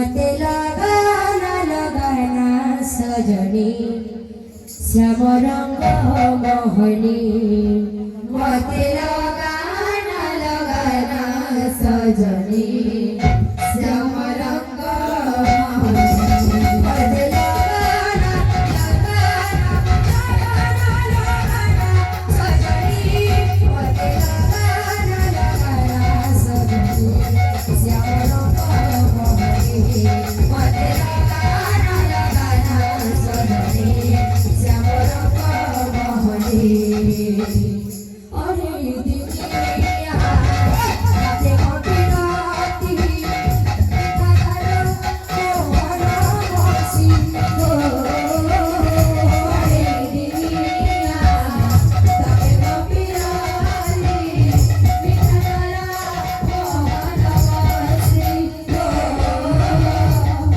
मते लगाना लगाना सजनी श्याम रंग मोहनी मते लगाना लगाना सजनी श्याम रंग मोहनी मते लगाना लगाना लगाना सजनी मते लगाना लगाना सजनी श्याम रंग मोहनी मते लगाना लगाना सजनी श्याम रंग मोहनी अरे दिनिया राते कटिराती थाकार मोहन बसी गो अरे दिनिया राते कटिराती थाकार मोहन बसी गो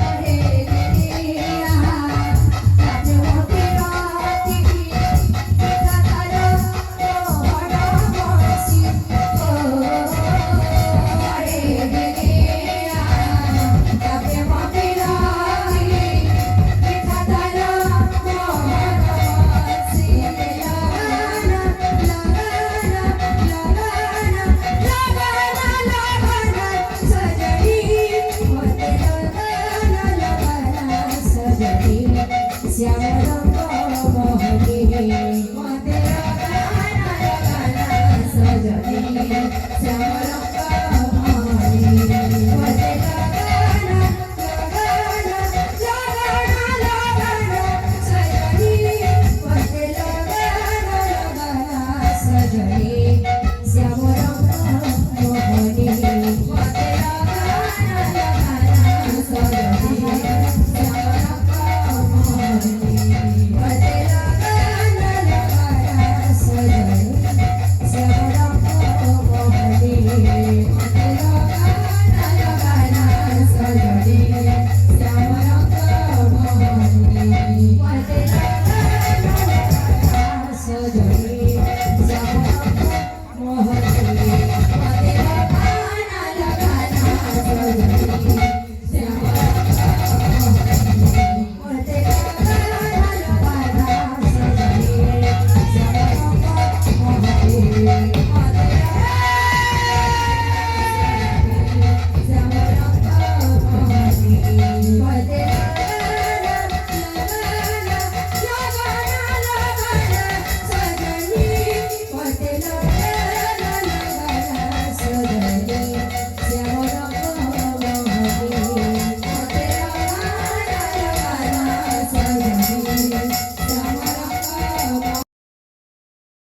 अरे दिनिया राते कटिराती थाकार मोहन बसी गो अरे दिनिया राते कटिराती थाकार मोहन बसी लगाना लगाना लगाना लगाना सजनी मते लगाना लगाना सजनी श्याम